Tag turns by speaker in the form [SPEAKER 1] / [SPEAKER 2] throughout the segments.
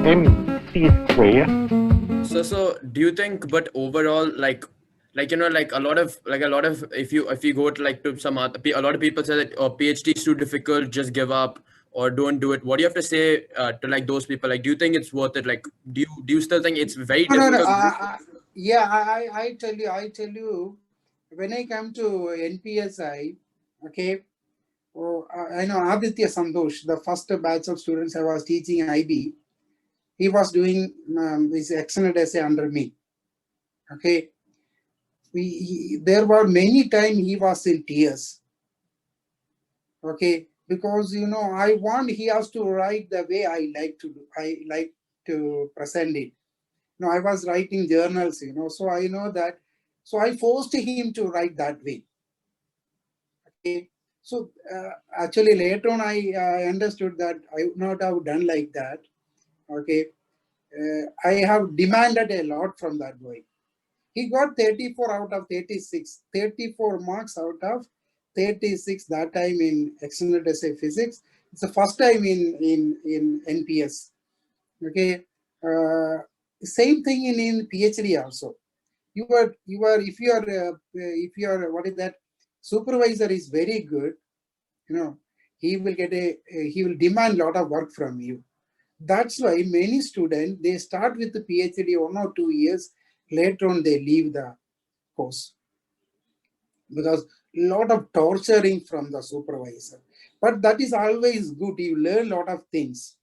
[SPEAKER 1] MC square.
[SPEAKER 2] So do you think, but overall, like a lot of, if you go to like to some other, a lot of people say that PhD is too difficult, just give up or don't do it. What do you have to say to like those people? Like, do you think it's worth it? Like, do you still think it's very
[SPEAKER 3] No, no, no.
[SPEAKER 2] difficult?
[SPEAKER 3] Yeah, I tell you, when I come to NPSI, okay, oh, I know Aditya Santosh, the first batch of students I was teaching IB, he was doing his excellent essay under me. Okay, there were many times he was in tears. Okay, because I want he has to write the way I like to do. I like to present it. I was writing journals, so I know that. So I forced him to write that way. Okay, so actually later on I understood that I would not have done like that. Okay, I have demanded a lot from that boy. He got 34 out of 36, 34 marks out of 36 that time in extended essay physics. It's the first time in NPS. Okay, same thing in PhD also. If your what is that supervisor is very good, he will he will demand a lot of work from you. That's why many students, they start with the PhD 1 or 2 years, later on they leave the course because a lot of torturing from the supervisor. But that is always good. You learn a lot of things.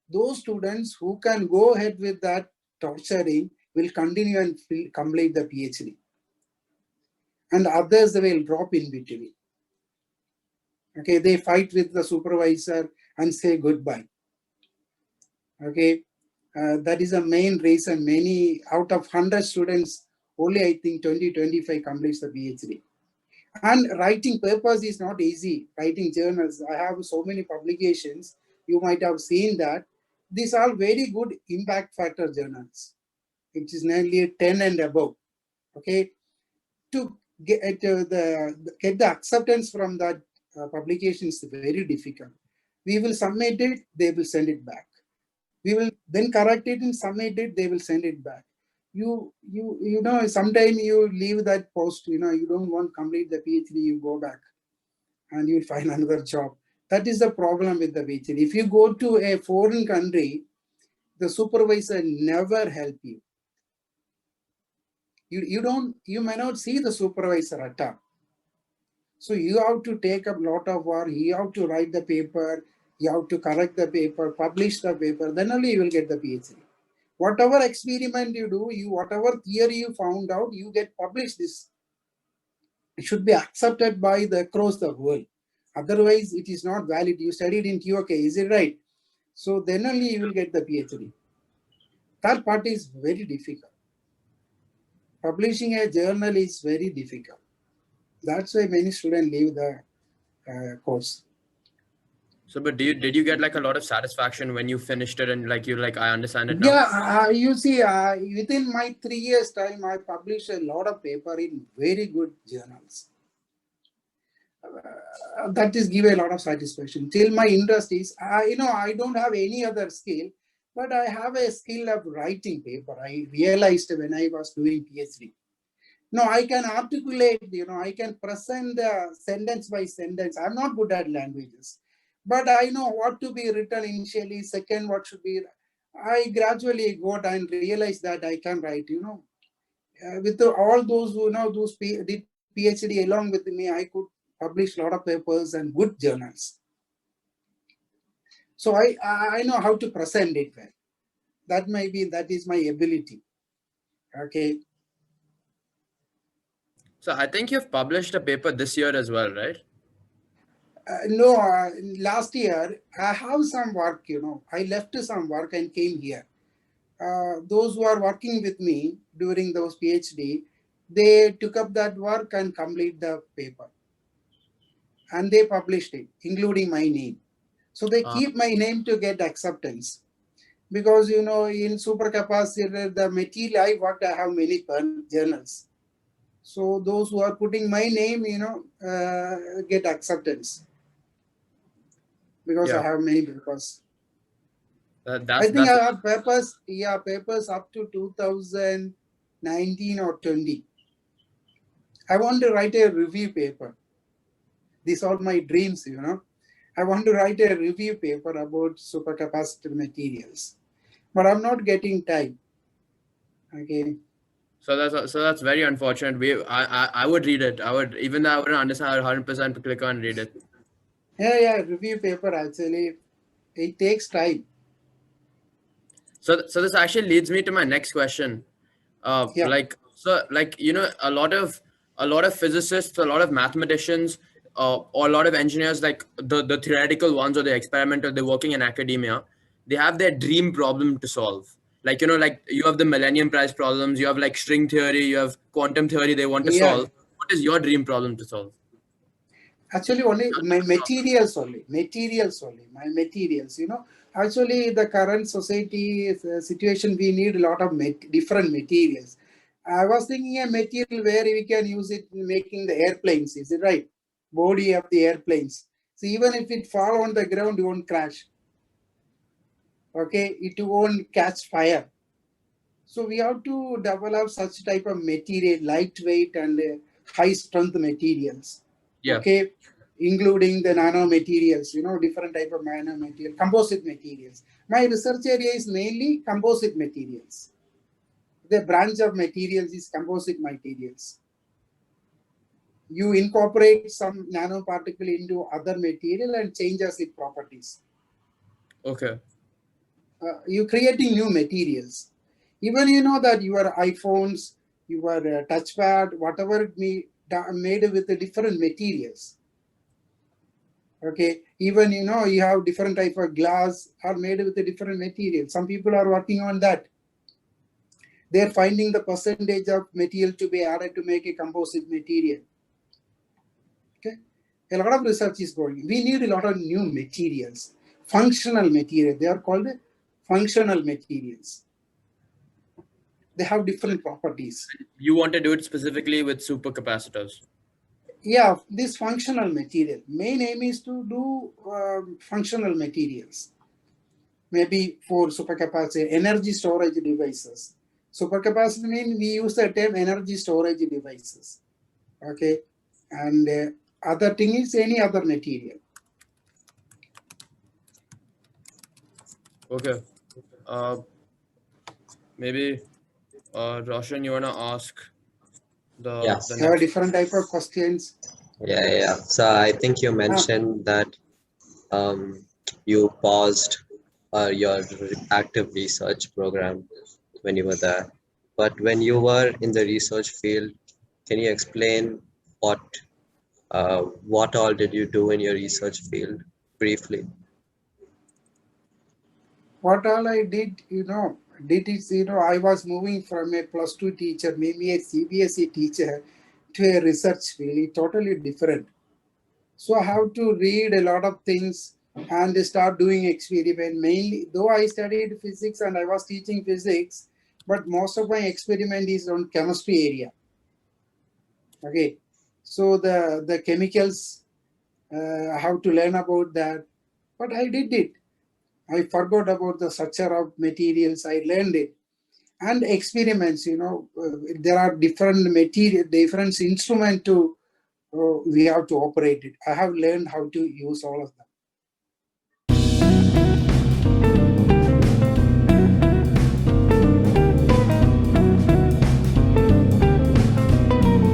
[SPEAKER 3] Those students who can go ahead with that torturing will continue and complete the PhD. And others will drop in between. Okay, they fight with the supervisor and say goodbye. Okay, that is the main reason many out of 100 students, only I think 20-25 completes the PhD. And writing papers is not easy. Writing journals, I have so many publications. You might have seen that. These are very good impact factor journals. It is nearly 10 and above. Okay, to get the acceptance from that publication is very difficult. We will submit it, they will send it back. We will then correct it and submit it, they will send it back. Sometimes you leave that post, you don't want to complete the PhD, you go back and you'll find another job. That is the problem with the PhD. If you go to a foreign country, the supervisor never help you. You may not see the supervisor at all. So you have to take up a lot of work, you have to write the paper, you have to correct the paper, publish the paper, then only you will get the PhD. Whatever experiment you do, whatever theory you found out, you get published this. It should be accepted by across the world. Otherwise, it is not valid. You studied in TUK, is it right? So then only you will get the PhD. That part is very difficult. Publishing a journal is very difficult. That's why many students leave the course.
[SPEAKER 2] So, but did you get like a lot of satisfaction when you finished it and like I understand it now?
[SPEAKER 3] Yeah, you see, within my 3 years time, I published a lot of paper in very good journals. That is give a lot of satisfaction. Till my interest is, I don't have any other skill, but I have a skill of writing paper. I realized when I was doing PhD. No, I can articulate, I can present the sentence by sentence. I'm not good at languages, but I know what to be written initially, second, what should be. I gradually got and realized that I can write, with all those who those did PhD along with me, I could publish a lot of papers and good journals. So I know how to present it well. That is my ability. Okay.
[SPEAKER 2] So I think you've published a paper this year as well, right?
[SPEAKER 3] No, last year I have some work, I left some work and came here. Those who are working with me during those PhD, they took up that work and complete the paper. And they published it, including my name. So they keep my name to get acceptance. Because, in supercapacitor, the material I worked, I have many journals. So those who are putting my name, get acceptance. Because I have many papers. I think I have papers, papers up to 2019 or 20. I want to write a review paper. These are my dreams, I want to write a review paper about supercapacitor materials, but I'm not getting time. Okay.
[SPEAKER 2] So that's very unfortunate. I would read it. I would, even though I wouldn't understand 100%, click on read it.
[SPEAKER 3] Yeah, review paper actually, it takes time.
[SPEAKER 2] So this actually leads me to my next question.
[SPEAKER 3] Yeah.
[SPEAKER 2] Like a lot of physicists, a lot of mathematicians, or a lot of engineers, like the theoretical ones or the experimental, they're working in academia. They have their dream problem to solve. Like like you have the Millennium Prize problems, you have like string theory, you have quantum theory they want to solve. What is your dream problem to solve?
[SPEAKER 3] Actually, only my materials only. My materials. Actually, the current society situation, we need a lot of different materials. I was thinking a material where we can use it in making the airplanes. Is it right? Body of the airplanes. So even if it fall on the ground, it won't crash. Okay, it won't catch fire. So we have to develop such type of material, lightweight and high strength materials.
[SPEAKER 2] Yeah.
[SPEAKER 3] Okay, including the nanomaterials, different type of nanomaterial, composite materials. My research area is mainly composite materials. The branch of materials is composite materials. You incorporate some nanoparticle into other material and changes its properties.
[SPEAKER 2] Okay.
[SPEAKER 3] You're creating new materials. Even that your iPhones, your touchpad, whatever made with the different materials. Okay, even you have different type of glass are made with a different material. Some people are working on that. They're finding the percentage of material to be added to make a composite material. Okay, a lot of research is going. We need a lot of new materials, functional material. They are called functional materials. They have different properties.
[SPEAKER 2] You want to do it specifically with supercapacitors?
[SPEAKER 3] Yeah, this functional material. Main aim is to do functional materials. Maybe for supercapacitor, energy storage devices. Supercapacitor means we use the term energy storage devices. Okay, and other thing is any other material.
[SPEAKER 2] Okay. Maybe Roshan, you wanna ask the
[SPEAKER 4] Yes.
[SPEAKER 3] Have a different type of questions.
[SPEAKER 4] Yeah. So I think you mentioned that you paused your active research program when you were there. But when you were in the research field, can you explain what all did you do in your research field briefly?
[SPEAKER 3] What all I did, I was moving from a +2 teacher, maybe a CBSE teacher, to a research field, totally different. So I have to read a lot of things and start doing experiment. Mainly, though I studied physics and I was teaching physics, but most of my experiment is on chemistry area. Okay, so the chemicals, I have to learn about that, but I did it. I forgot about the structure of materials. I learned it. And experiments, there are different material, different instrument to we have to operate it. I have learned how to use all of them.